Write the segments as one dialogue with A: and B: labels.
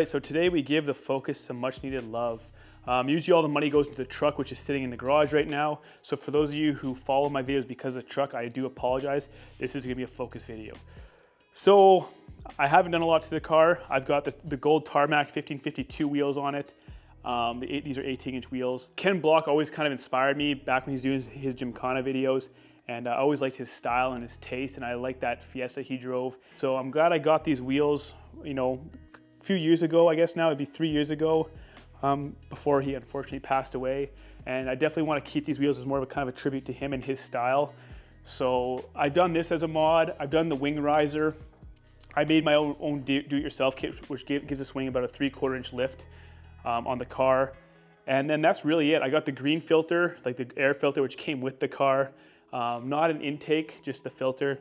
A: right, so today we give the Focus some much needed love. Usually all the money goes into the truck, which is sitting in the garage right now. So for those of you who follow my videos because of the truck, I do apologize. This is gonna be a Focus video. So I haven't done a lot to the car. I've got the gold Tarmac 1552 wheels on it. These are 18-inch wheels. Ken Block always kind of inspired me back when he's doing his Gymkhana videos. And I always liked his style and his taste, and I like that Fiesta he drove. So I'm glad I got these wheels, you know, a few years ago, I guess now, it'd be 3 years ago, before he unfortunately passed away. And I definitely want to keep these wheels as more of a kind of a tribute to him and his style. So I've done this as a mod. I've done the wing riser. I made my own do-it-yourself kit, which gives this wing about a 3/4 inch lift on the car. And then that's really it. I got the green filter, like the air filter, which came with the car. Not an intake, just the filter.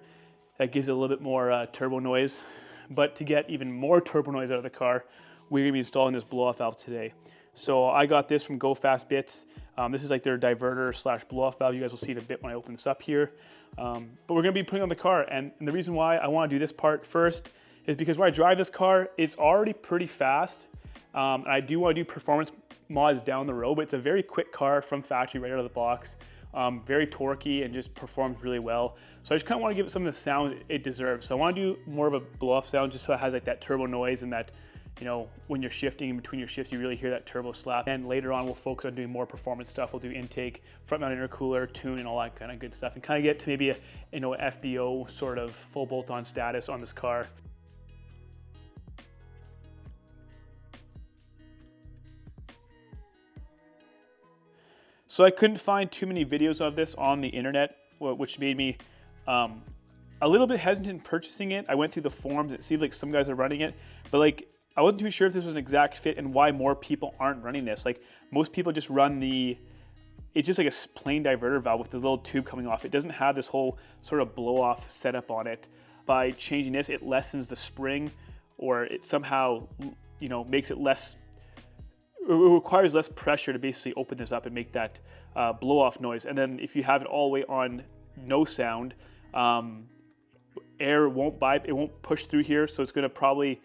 A: That gives it a little bit more turbo noise. But to get even more turbo noise out of the car, we're gonna be installing this blow-off valve today. So I got this from Go Fast Bits. This is like their diverter / blow-off valve. You guys will see it a bit when I open this up here. But we're gonna be putting it on the car. And the reason why I wanna do this part first is because when I drive this car, it's already pretty fast. I do wanna do performance mods down the road, but it's a very quick car from factory right out of the box. Very torquey and just performs really well. So I just kind of want to give it some of the sound it deserves. So I want to do more of a blow-off sound just so it has like that turbo noise and that, you know, when you're shifting in between your shifts, you really hear that turbo slap. And later on, we'll focus on doing more performance stuff. We'll do intake, front mount intercooler, tune, and all that kind of good stuff, and kind of get to maybe a, you know, FBO sort of full bolt-on status on this car. So I couldn't find too many videos of this on the internet, which made me a little bit hesitant purchasing it. I went through the forums, and it seemed like some guys are running it, but like I wasn't too sure if this was an exact fit and why more people aren't running this. Like most people just run it's just like a plain diverter valve with the little tube coming off. It doesn't have this whole sort of blow-off setup on it. By changing this, it lessens the spring, or it somehow, you know, makes it less. It requires less pressure to basically open this up and make that blow-off noise. And then if you have it all the way on no sound, air won't push through here, so it's going to probably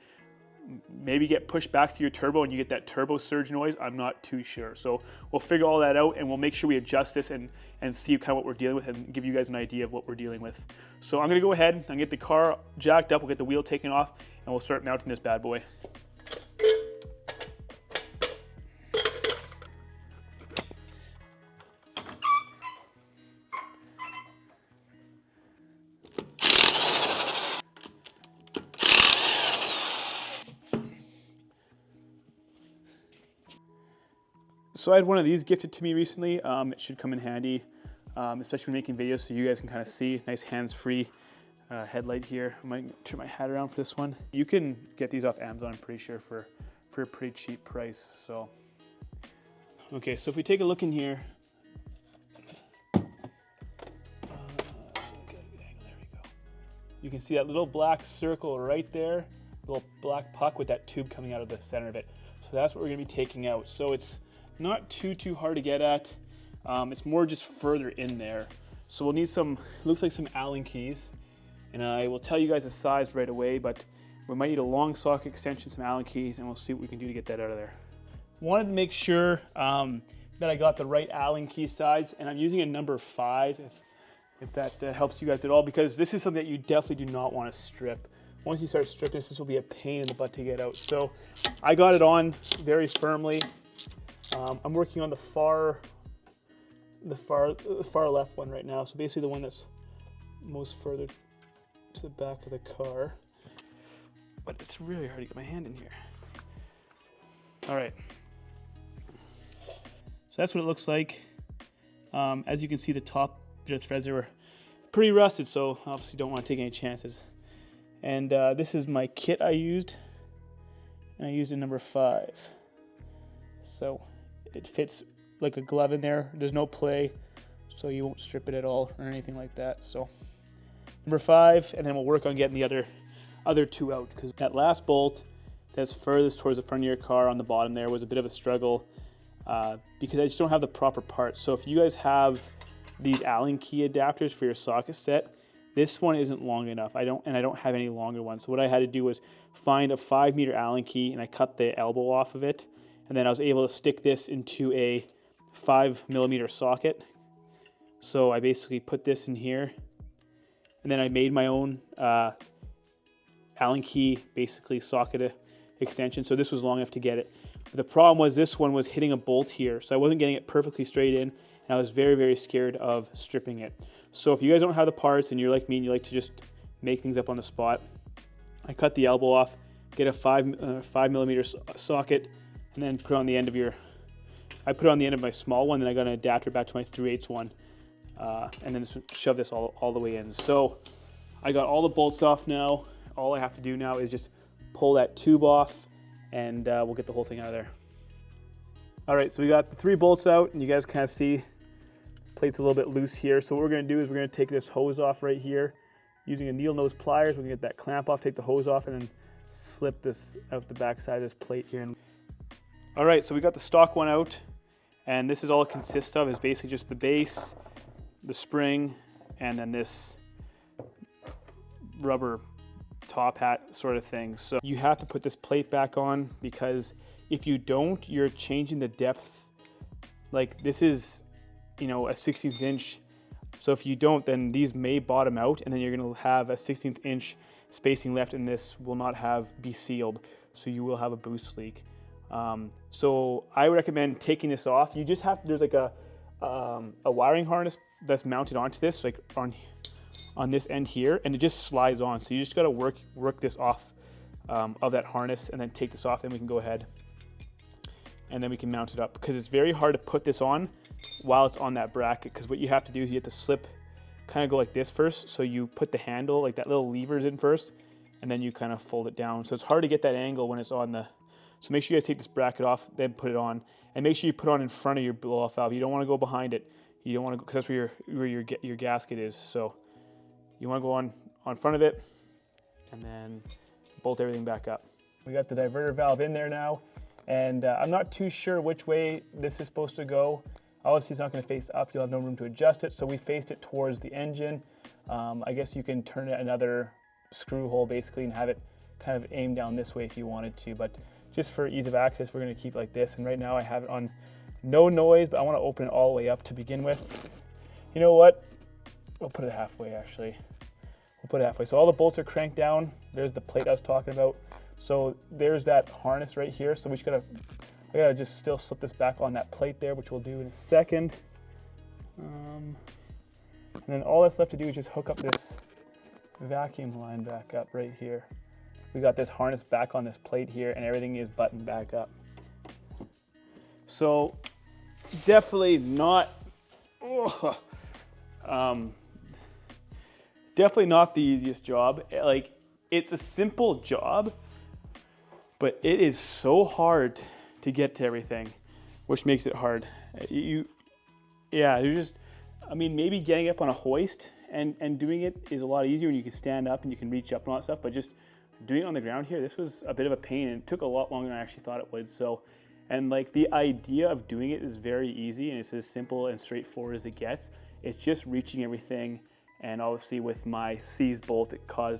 A: maybe get pushed back through your turbo and you get that turbo surge noise. I'm not too sure. So we'll figure all that out and we'll make sure we adjust this and see kind of what we're dealing with and give you guys an idea of what we're dealing with. So I'm going to go ahead and get the car jacked up. We'll get the wheel taken off and we'll start mounting this bad boy. So I had one of these gifted to me recently. It should come in handy, especially when making videos so you guys can kind of see. Nice hands-free headlight here. I might turn my hat around for this one. You can get these off Amazon, I'm pretty sure, for a pretty cheap price. So, okay, so if we take a look in here. There we go. You can see that little black circle right there, little black puck with that tube coming out of the center of it. So that's what we're gonna be taking out. So it's not too hard to get at. It's more just further in there. So we'll need some, looks like some Allen keys. And I will tell you guys the size right away, but we might need a long socket extension, some Allen keys, and we'll see what we can do to get that out of there. Wanted to make sure that I got the right Allen key size, and I'm using a number 5, if that helps you guys at all, because this is something that you definitely do not want to strip. Once you start stripping this will be a pain in the butt to get out. So I got it on very firmly. I'm working on the far left one right now. So basically the one that's most further to the back of the car. But it's really hard to get my hand in here. All right. So that's what it looks like. As you can see, the top bit of threads were pretty rusted, so obviously don't want to take any chances. And this is my kit I used. And I used a number 5. So it fits like a glove in there. There's no play, so you won't strip it at all or anything like that. So number 5, and then we'll work on getting the other 2 out, because that last bolt that's furthest towards the front of your car on the bottom there was a bit of a struggle because I just don't have the proper parts. So if you guys have these Allen key adapters for your socket set, this one isn't long enough. I don't have any longer ones. So what I had to do was find a 5-meter Allen key, and I cut the elbow off of it. And then I was able to stick this into a 5mm socket. So I basically put this in here, and then I made my own Allen key, basically socket extension. So this was long enough to get it. But the problem was this one was hitting a bolt here, so I wasn't getting it perfectly straight in, and I was very, very scared of stripping it. So if you guys don't have the parts and you're like me and you like to just make things up on the spot, I cut the elbow off, get a 5mm socket, and then put it on the end of I put it on the end of my small one, then I got an adapter back to my 3/8 one, and then just shove this all the way in. So I got all the bolts off now. All I have to do now is just pull that tube off, and we'll get the whole thing out of there. All right, so we got the 3 bolts out, and you guys kind of see plate's a little bit loose here. So what we're going to do is we're going to take this hose off right here using a needle nose pliers. We're going to get that clamp off, take the hose off, and then slip this out the back side of this plate here. All right, so we got the stock one out, and this is all it consists of, is basically just the base, the spring, and then this rubber top hat sort of thing. So you have to put this plate back on, because if you don't, you're changing the depth. Like this is, you know, a 16th inch. So if you don't, then these may bottom out, and then you're going to have a 16th inch spacing left, and this will not be sealed. So you will have a boost leak. So I would recommend taking this off. You just have, there's like a wiring harness that's mounted onto this, like on this end here, and it just slides on. So you just got to work this off of that harness, and then take this off, then we can go ahead and then we can mount it up, because it's very hard to put this on while it's on that bracket, because what you have to do is you have to slip, kind of go like this first. So you put the handle, like that little lever's in first, and then you kind of fold it down. So it's hard to get that angle when it's on the, so make sure you guys take this bracket off, then put it on, and make sure you put it on in front of your blow-off valve. You don't want to go behind it. You don't want to go, because that's where your gasket is. So you want to go on front of it, and then bolt everything back up. We got the diverter valve in there now, and I'm not too sure which way this is supposed to go. Obviously it's not going to face up, you'll have no room to adjust it, so we faced it towards the engine. I guess you can turn it another screw hole basically and have it kind of aim down this way if you wanted to, but just for ease of access we're going to keep it like this. And right now I have it on no noise, but I want to open it all the way up to begin with. You know what, we'll put it halfway actually. We'll put it halfway. So all the bolts are cranked down. There's the plate I was talking about. So there's that harness right here. So we just I gotta just still slip this back on that plate there, which we'll do in a second. And then all that's left to do is just hook up this vacuum line back up right here. We got this harness back on this plate here, and everything is buttoned back up. So definitely not, definitely not the easiest job. Like, it's a simple job, but it is so hard to get to everything, which makes it hard. I mean, maybe getting up on a hoist and doing it is a lot easier when you can stand up and you can reach up and all that stuff, but just doing it on the ground here, this was a bit of a pain, and it took a lot longer than I actually thought it would. So, and like the idea of doing it is very easy, and it's as simple and straightforward as it gets. It's just reaching everything, and obviously with my seized bolt, it took a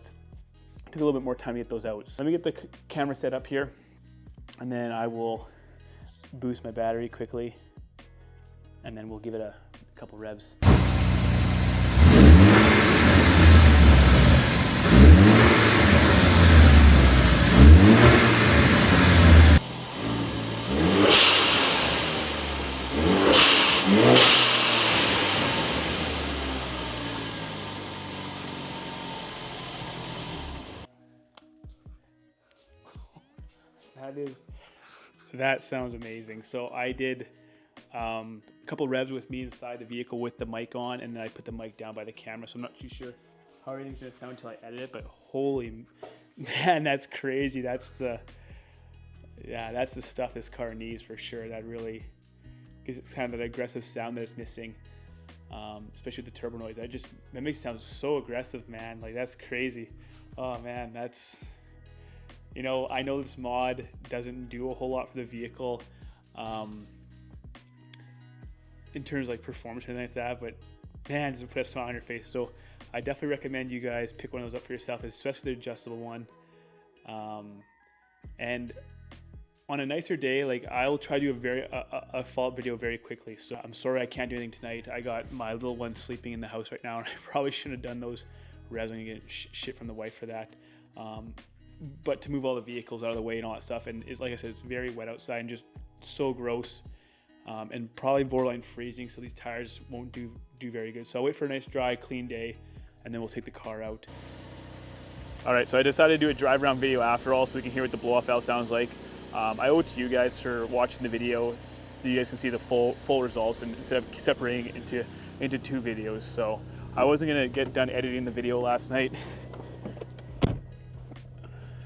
A: little bit more time to get those out. So let me get the camera set up here, and then I will boost my battery quickly, and then we'll give it a couple revs. That sounds amazing. So I did a couple revs with me inside the vehicle with the mic on, and then I put the mic down by the camera. So I'm not too sure how everything's gonna sound until I edit it, but holy man, that's crazy. That's the stuff this car needs for sure. That really gives it kind of that aggressive sound that it's missing, especially with the turbo noise. That makes it sound so aggressive, man. Like, that's crazy. Oh man, that's, you know, I know this mod doesn't do a whole lot for the vehicle in terms of like performance or anything like that, but man, does it put a smile on your face. So I definitely recommend you guys pick one of those up for yourself, especially the adjustable one. And on a nicer day, like I'll try to do a follow-up video very quickly. So I'm sorry I can't do anything tonight. I got my little one sleeping in the house right now, and I probably shouldn't have done those revs. I'm gonna get shit from the wife for that. But to move all the vehicles out of the way and all that stuff, and like I said, it's very wet outside and just so gross, and probably borderline freezing. So these tires won't do very good. So I'll wait for a nice, dry, clean day, and then we'll take the car out. All right, so I decided to do a drive around video after all, so we can hear what the blow-off valve sounds like. I owe it to you guys for watching the video, so you guys can see the full results, and instead of separating it into two videos. So I wasn't gonna get done editing the video last night,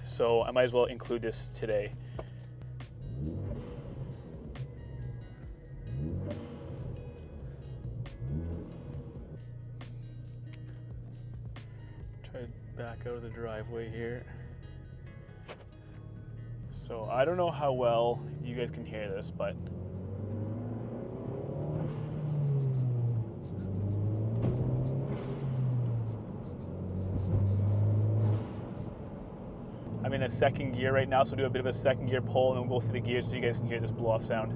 A: so I might as well include this today. Try to back out of the driveway here. So I don't know how well you guys can hear this, but I'm in a second gear right now, so do a bit of a second gear pull and then we'll go through the gears so you guys can hear this blow off sound.